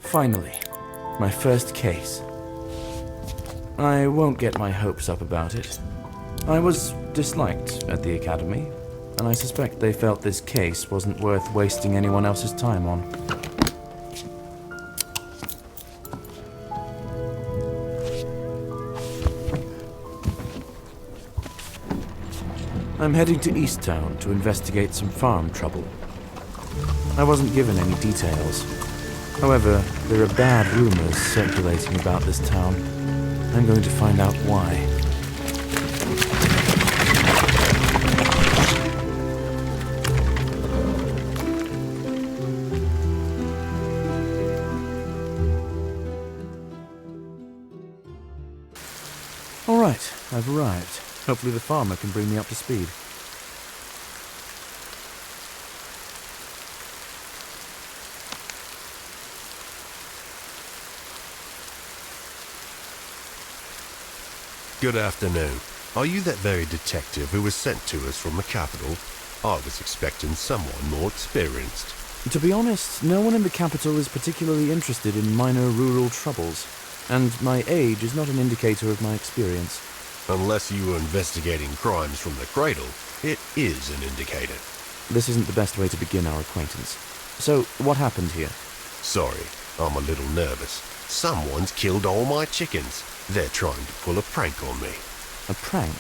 Finally, my first case. I won't get my hopes up about it. I was disliked at the academy, and I suspect they felt this case wasn't worth wasting anyone else's time on. I'm heading to East Town to investigate some farm trouble. I wasn't given any details. However, there are bad rumors circulating about this town. I'm going to find out why. All right, I've arrived. Hopefully the farmer can bring me up to speed. Good afternoon. Are you that very detective who was sent to us from the capital? I was expecting someone more experienced. To be honest, no one in the capital is particularly interested in minor rural troubles, and my age is not an indicator of my experience. Unless you were investigating crimes from the cradle, it is an indicator. This isn't the best way to begin our acquaintance. So, what happened here? Sorry, I'm a little nervous. Someone's killed all my chickens. They're trying to pull a prank on me. A prank?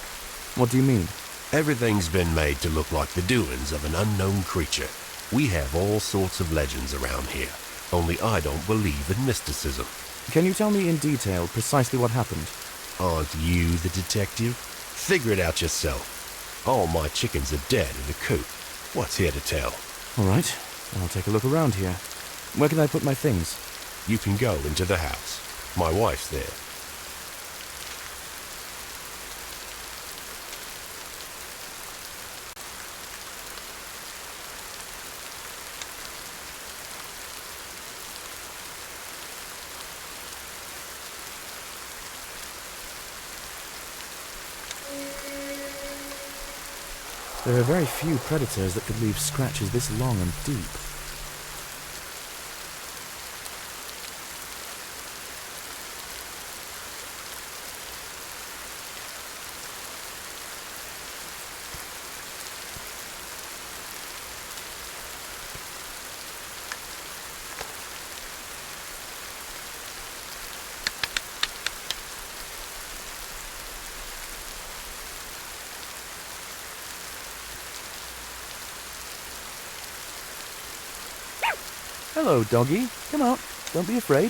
What do you mean? Everything's been made to look like the doings of an unknown creature. We have all sorts of legends around here, only I don't believe in mysticism. Can you tell me in detail precisely what happened? Aren't you the detective? Figure it out yourself. All my chickens are dead in the coop. What's here to tell? All right, I'll take a look around here. Where can I put my things? You can go into the house. My wife's there. There are very few predators that could leave scratches this long and deep. Hello, doggy. Come out. Don't be afraid.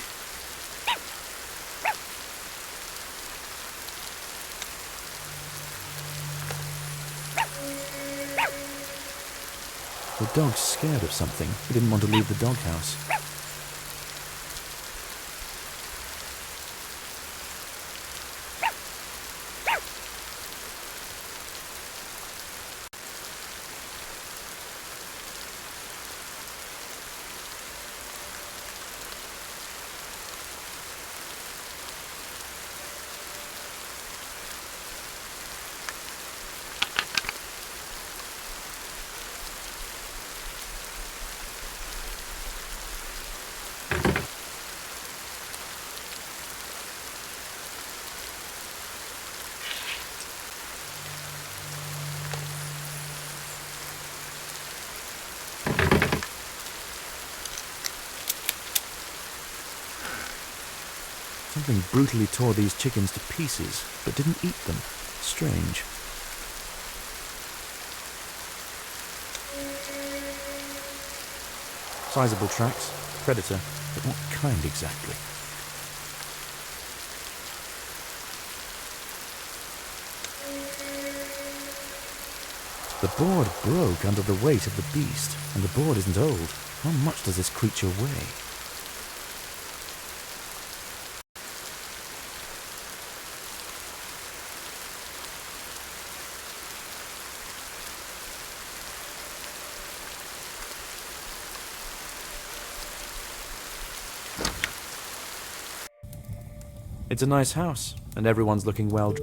The dog's scared of something. He didn't want to leave the doghouse. Something brutally tore these chickens to pieces, but didn't eat them. Strange. Sizable tracks. Predator. But what kind exactly? The board broke under the weight of the beast, and the board isn't old. How much does this creature weigh? It's a nice house, and everyone's looking well.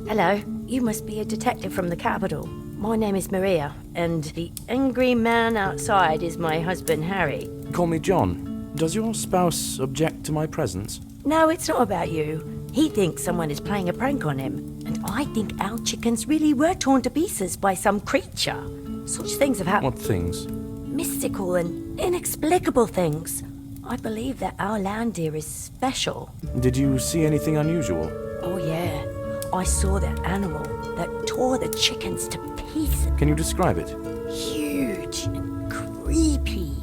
Hello, you must be a detective from the capital. My name is Maria, and the angry man outside is my husband, Harry. Call me John. Does your spouse object to my presence? No, it's not about you. He thinks someone is playing a prank on him. And I think our chickens really were torn to pieces by some creature. Such things have happened. What things? Mystical and inexplicable things. I believe that our land deer is special. Did you see anything unusual? Oh yeah, I saw that animal that tore the chickens to pieces. Can you describe it? Huge and creepy.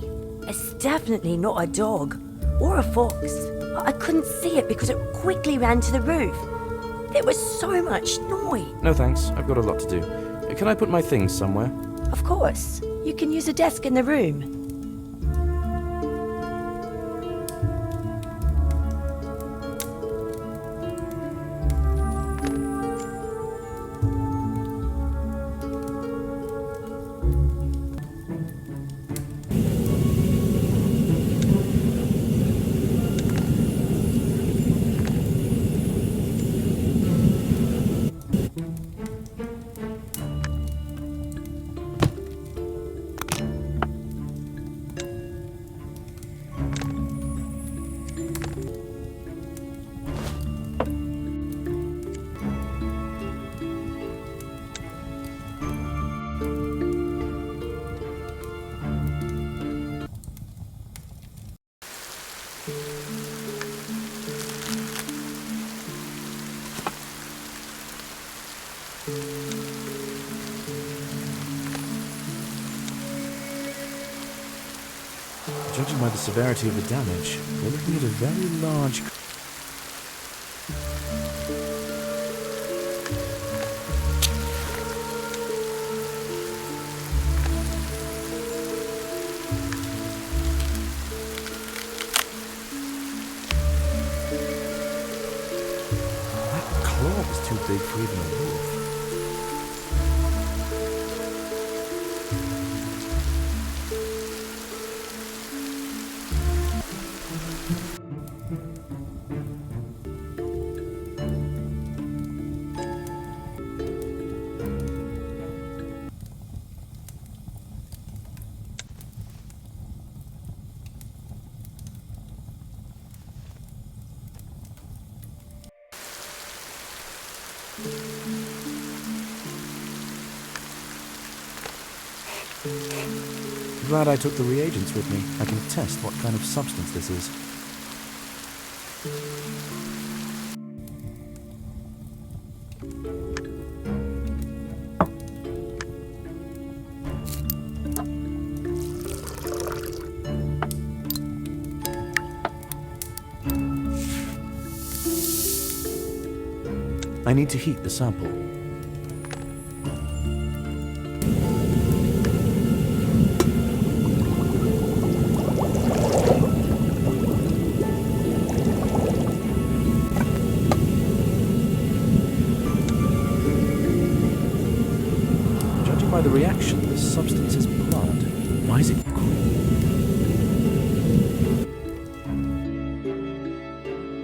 It's definitely not a dog or a fox. I couldn't see it because it quickly ran to the roof. There was so much noise. No thanks, I've got a lot to do. Can I put my things somewhere? Of course, you can use a desk in the room. Judging by the severity of the damage, we're looking at a very large... That claw was too big for even a wolf. Glad I took the reagents with me. I can test what kind of substance this is. I need to heat the sample. Judging by the reaction, this substance is blood. Why is it green?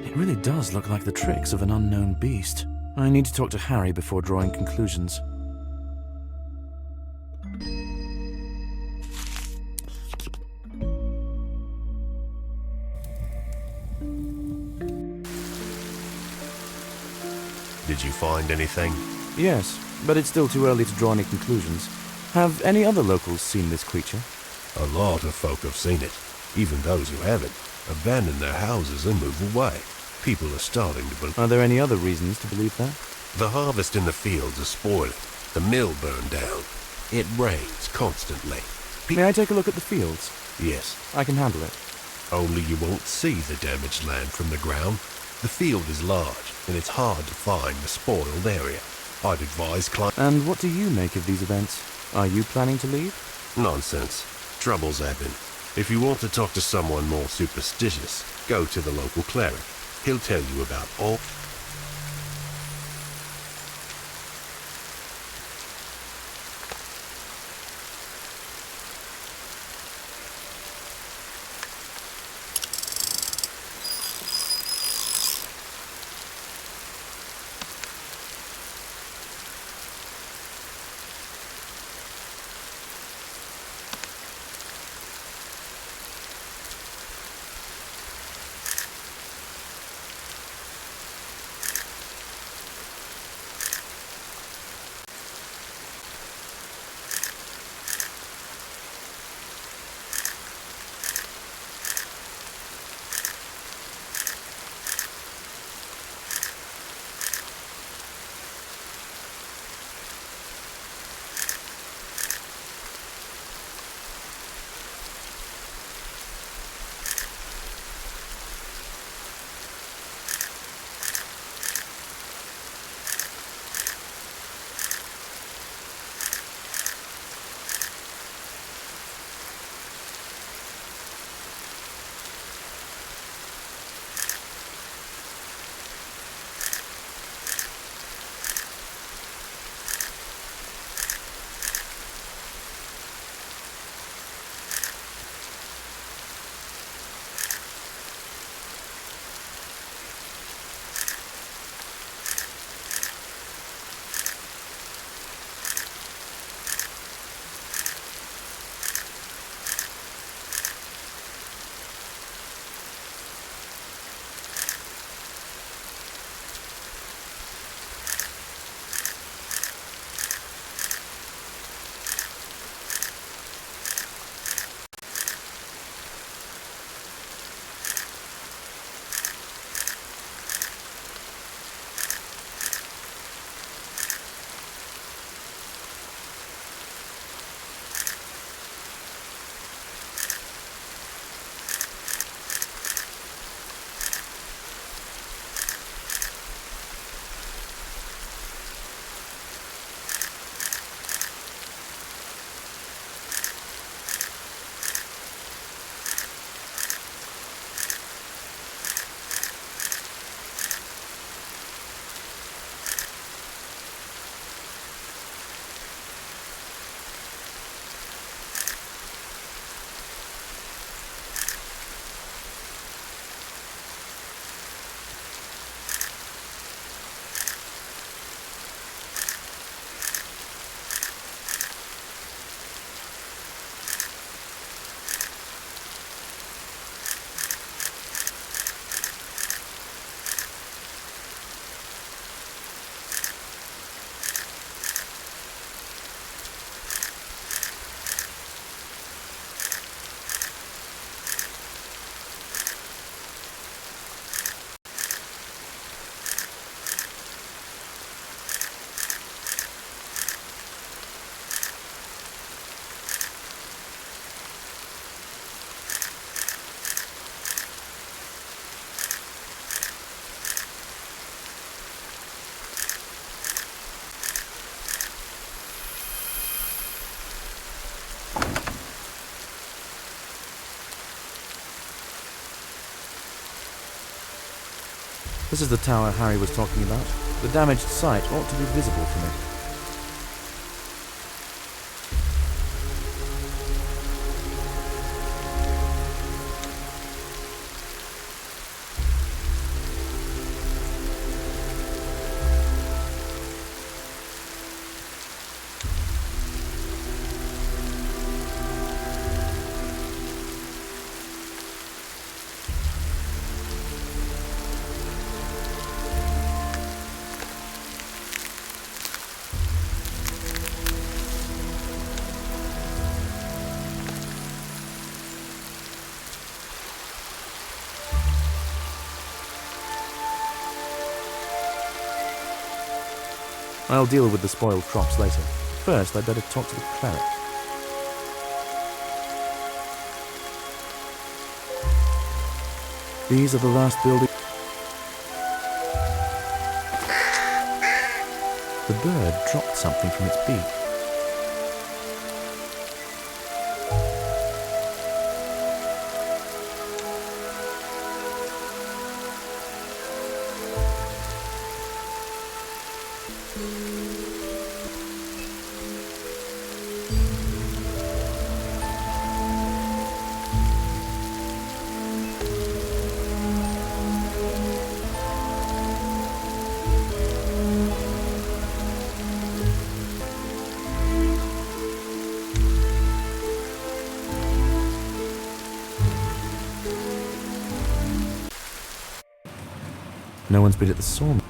It really does look like the tricks of an unknown beast. I need to talk to Harry before drawing conclusions. Did you find anything? Yes, but it's still too early to draw any conclusions. Have any other locals seen this creature? A lot of folk have seen it. Even those who haven't abandon their houses and move away. People are starting to believe. Are there any other reasons to believe that? The harvest in the fields is spoiling. The mill burned down. It rains constantly. May I take a look at the fields? Yes, I can handle it. only you won't see the damaged land from the ground. The field is large, and it's hard to find the spoiled area. I'd advise And what do you make of these events? Are you planning to leave? Nonsense. Troubles happen. If you want to talk to someone more superstitious, go to the local cleric. He'll tell you about all... This is the tower Harry was talking about. The damaged site ought to be visible from it. I'll deal with the spoiled crops later. First, I'd better talk to the cleric. These are the last buildings. The bird dropped something from its beak. No one's been at the sawmill.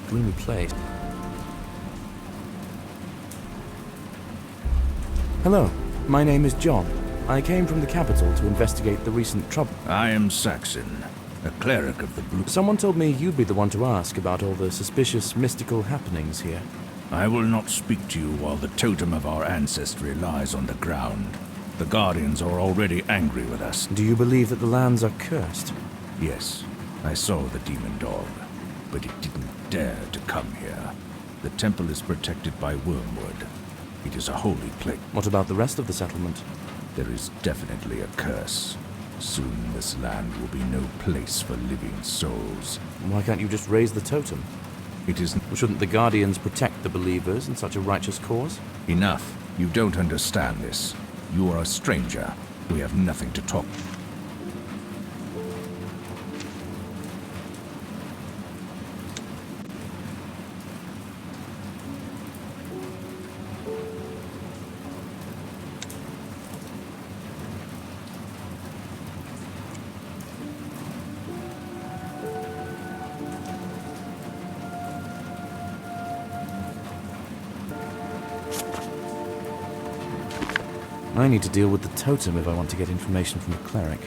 Gloomy place. Hello, my name is John. I came from the capital to investigate the recent trouble. I am Saxon, a cleric of the Blue. Someone told me you'd be the one to ask about all the suspicious mystical happenings here. I will not speak to you while the totem of our ancestry lies on the ground. The Guardians are already angry with us. Do you believe that the lands are cursed? Yes, I saw the demon dog, but it didn't dare to come here. The temple is protected by wormwood. It is a holy place. What about the rest of the settlement? There is definitely a curse. Soon this land will be no place for living souls. Why can't you just raise the totem? It is Shouldn't the Guardians protect the believers in such a righteous cause? enough. You don't understand this. You are a stranger. We have nothing to talk. I need to deal with the totem if I want to get information from the cleric.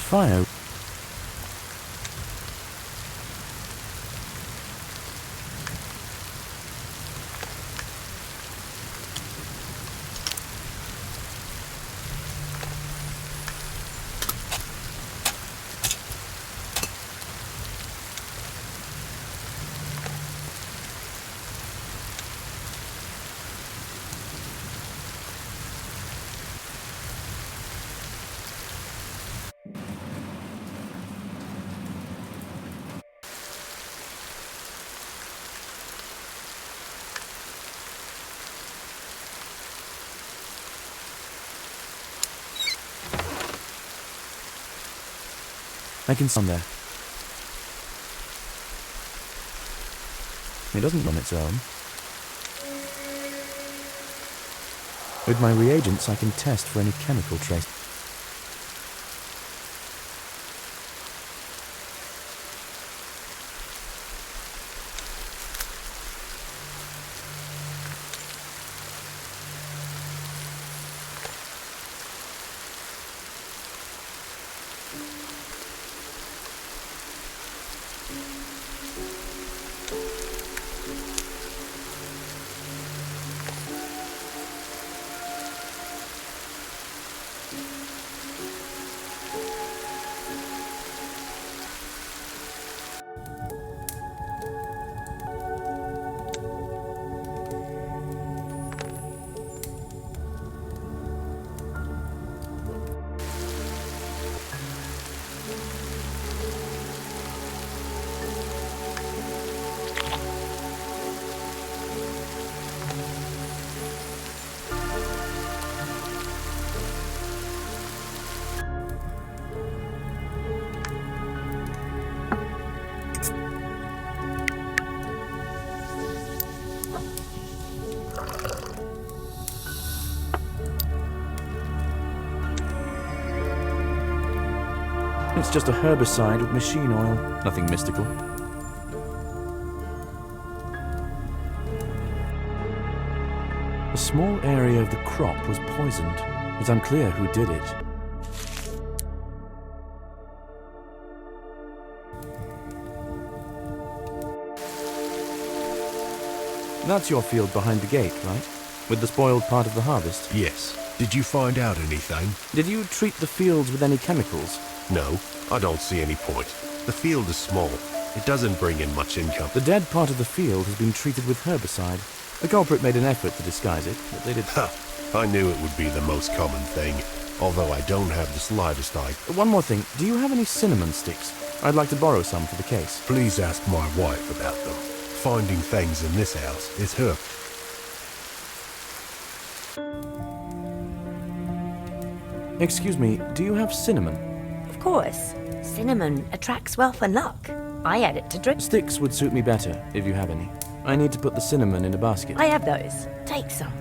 Fire. I can stand there. It doesn't run its own. With my reagents, I can test for any chemical trace. It's just a herbicide with machine oil. Nothing mystical. A small area of the crop was poisoned. It's unclear who did it. That's your field behind the gate, right? With the spoiled part of the harvest? Yes. Did you find out anything? Did you treat the fields with any chemicals? No, I don't see any point. The field is small. It doesn't bring in much income. The dead part of the field has been treated with herbicide. The culprit made an effort to disguise it, but they did... Ha! I knew it would be the most common thing, although I don't have the slightest idea. One more thing. Do you have any cinnamon sticks? I'd like to borrow some for the case. Please ask my wife about them. Finding things in this house is her. Excuse me, do you have cinnamon? Of course. Cinnamon attracts wealth and luck. I add it to drink. Sticks would suit me better, if you have any. I need to put the cinnamon in a basket. I have those. Take some.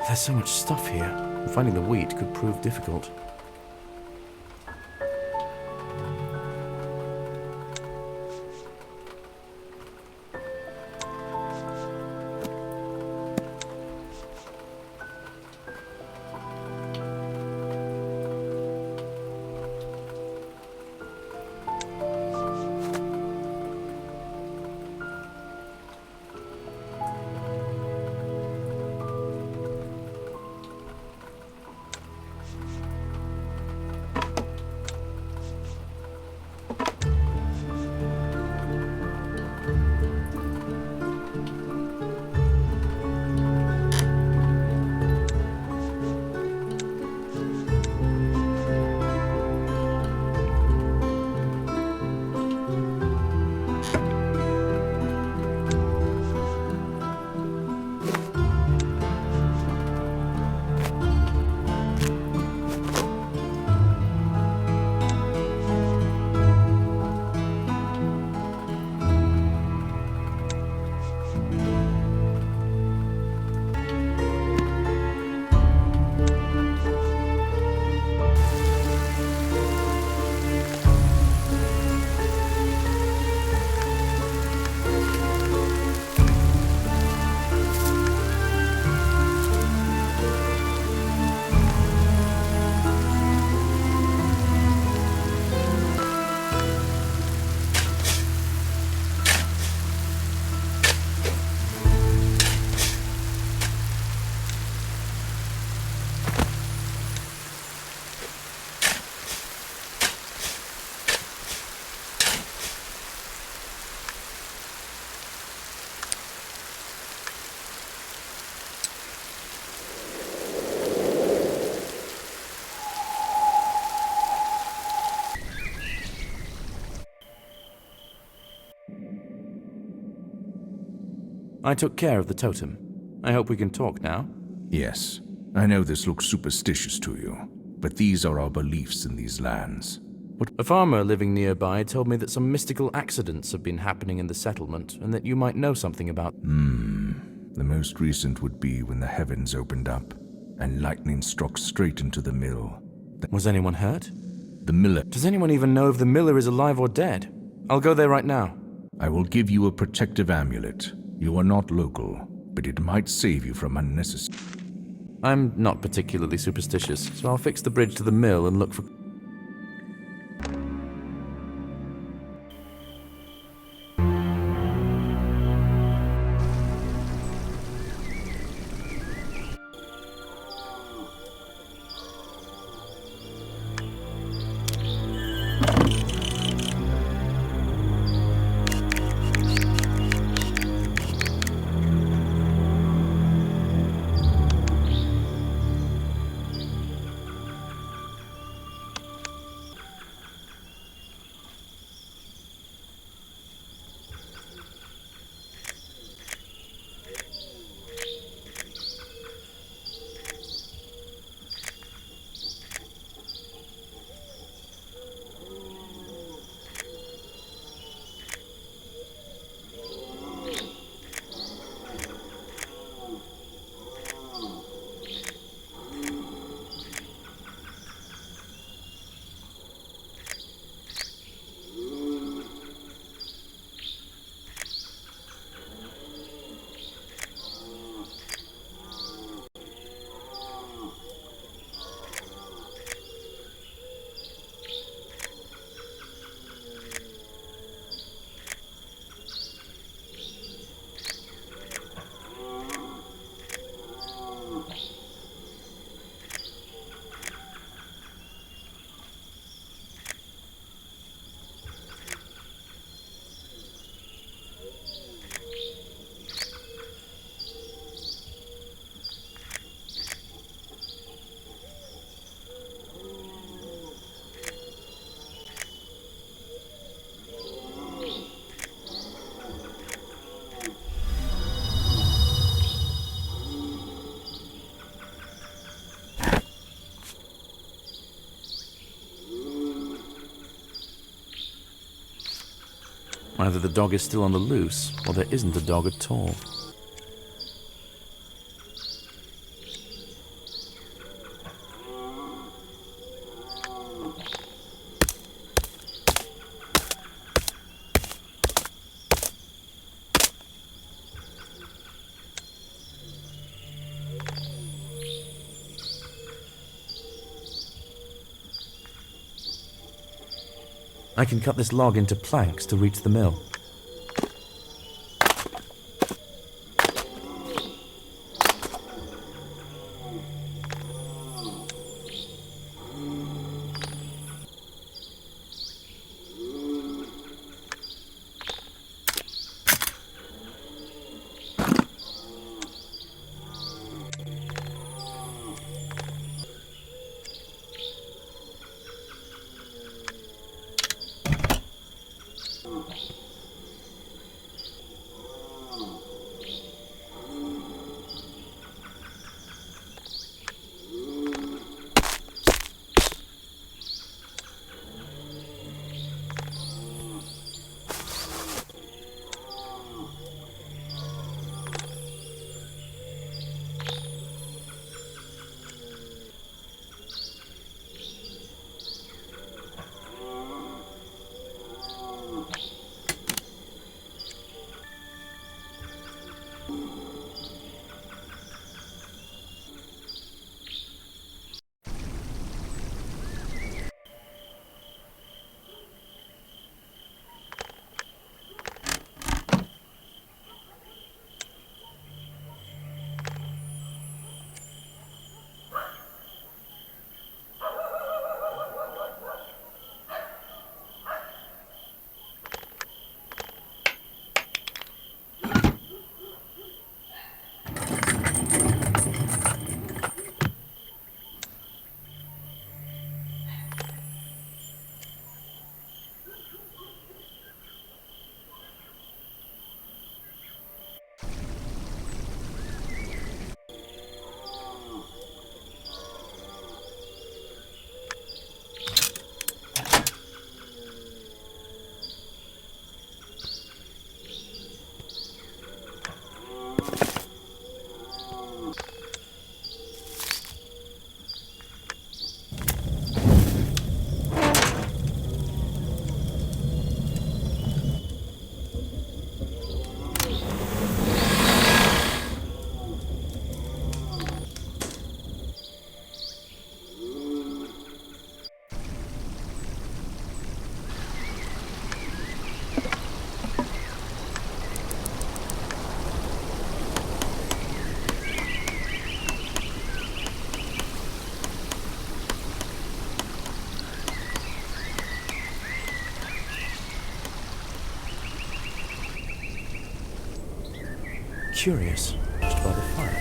There's so much stuff here. Finding the wheat could prove difficult. I took care of the totem. I hope we can talk now. Yes. I know this looks superstitious to you, but these are our beliefs in these lands. A farmer living nearby told me that some mystical accidents have been happening in the settlement and that you might know something about. The most recent would be when the heavens opened up and lightning struck straight into the mill. Was anyone hurt? The miller. Does anyone even know if the miller is alive or dead? I'll go there right now. I will give you a protective amulet. You are not local, but it might save you from unnecessary... I'm not particularly superstitious, so I'll fix the bridge to the mill and look for... Either the dog is still on the loose, or there isn't a dog at all. I can cut this log into planks to reach the mill. Curious, just by the fire.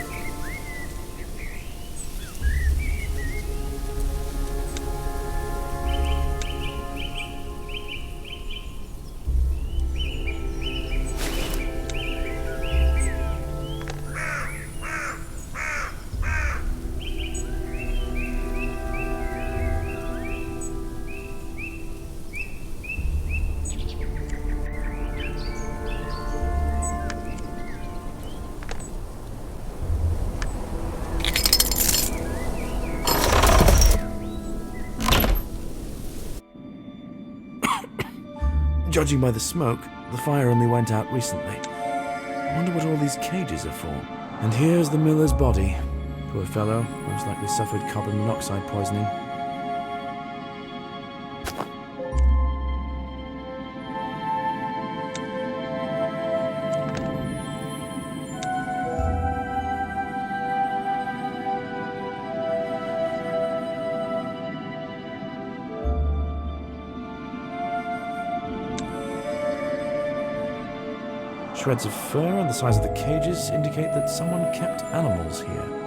Judging by the smoke, the fire only went out recently. I wonder what all these cages are for. And here's the miller's body. Poor fellow, most likely suffered carbon monoxide poisoning. Shreds of fur and the size of the cages indicate that someone kept animals here.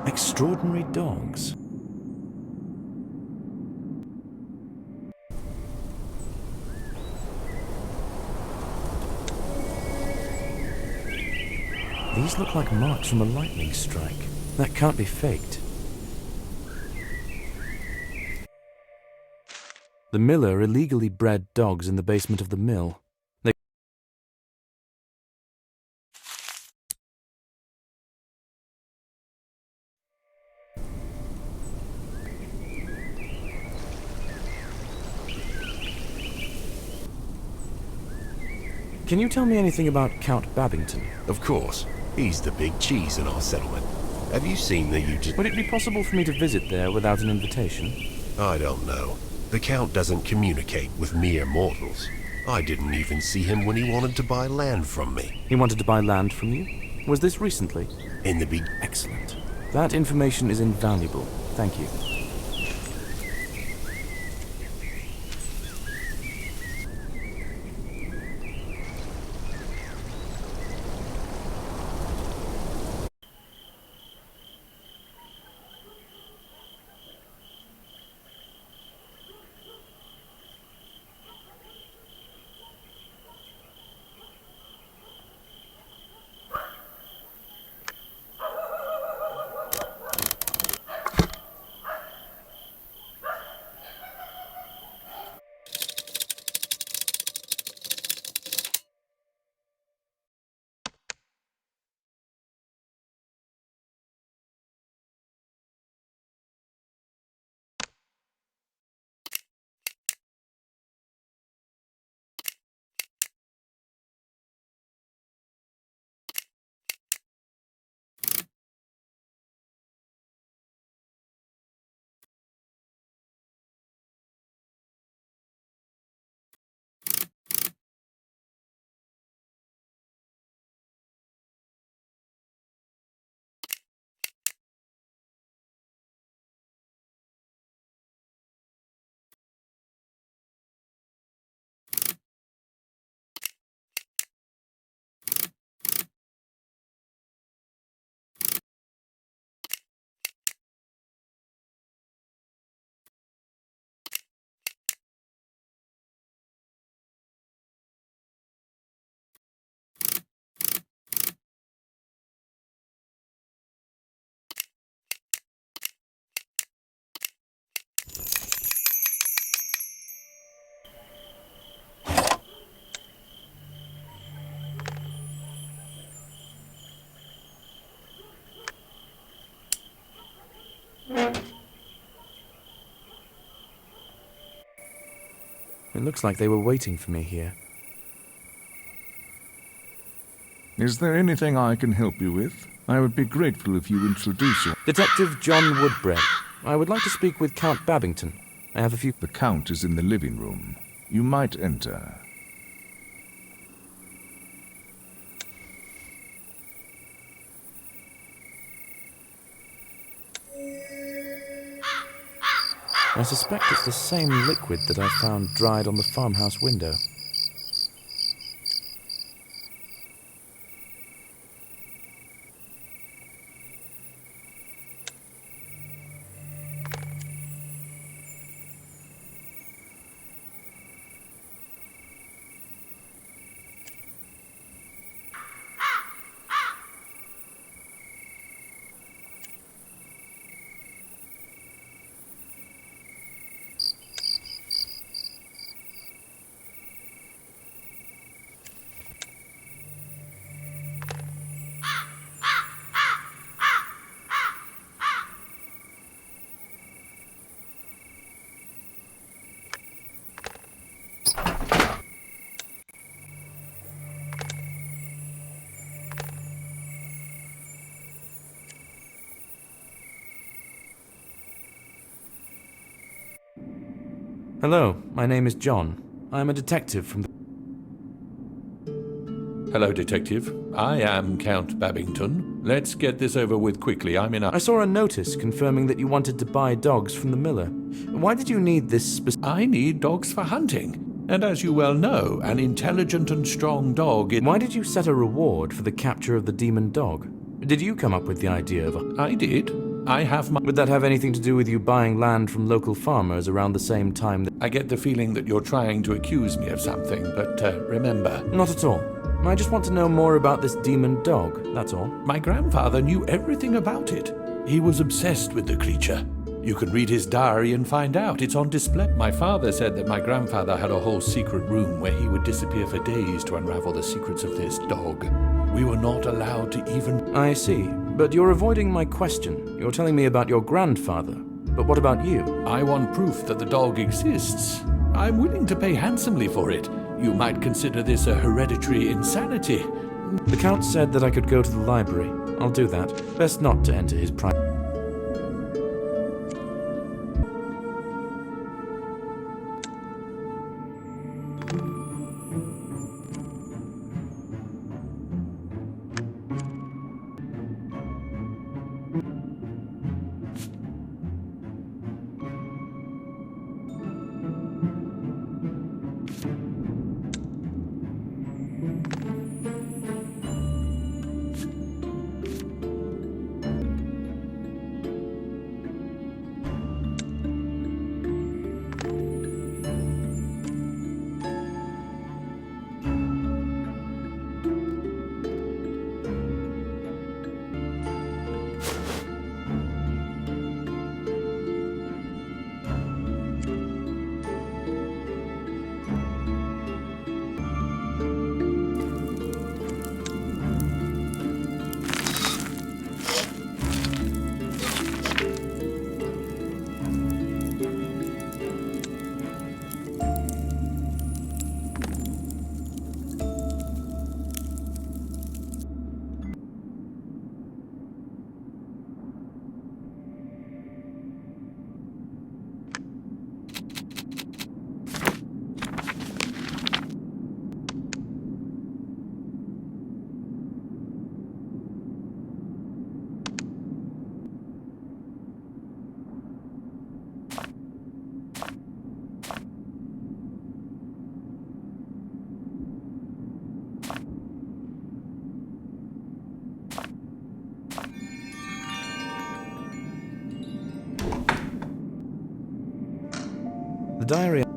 Extraordinary dogs. These look like marks from a lightning strike. That can't be faked. The miller illegally bred dogs in the basement of the mill. Can you tell me anything about Count Babington? Of course. He's the big cheese in our settlement. Have you seen the Would it be possible for me to visit there without an invitation? I don't know. The Count doesn't communicate with mere mortals. I didn't even see him when he wanted to buy land from me. He wanted to buy land from you? Was this recently? In the big... Excellent. That information is invaluable. Thank you. It looks like they were waiting for me here. Is there anything I can help you with? I would be grateful if you introduce your... Detective John Woodbread. I would like to speak with Count Babington. I have a few... The Count is in the living room. You might enter. I suspect it's the same liquid that I found dried on the farmhouse window. Hello, my name is John. I am a detective from the... Hello, Detective. I am Count Babington. Let's get this over with quickly. I'm in a... I saw a notice confirming that you wanted to buy dogs from the miller. Why did you need this I need dogs for hunting. And as you well know, an intelligent and strong dog is... Why did you set a reward for the capture of the demon dog? Did you come up with the idea of a... I did. I have my... Would that have anything to do with you buying land from local farmers around the same time that... I get the feeling that you're trying to accuse me of something, but remember... Not at all. I just want to know more about this demon dog, that's all. My grandfather knew everything about it. He was obsessed with the creature. You can read his diary and find out. It's on display. My father said that my grandfather had a whole secret room where he would disappear for days to unravel the secrets of this dog. We were not allowed to even... I see. But you're avoiding my question. You're telling me about your grandfather. But what about you? I want proof that the dog exists. I'm willing to pay handsomely for it. You might consider this a hereditary insanity. The Count said that I could go to the library. I'll do that. Best not to enter his private... The diary...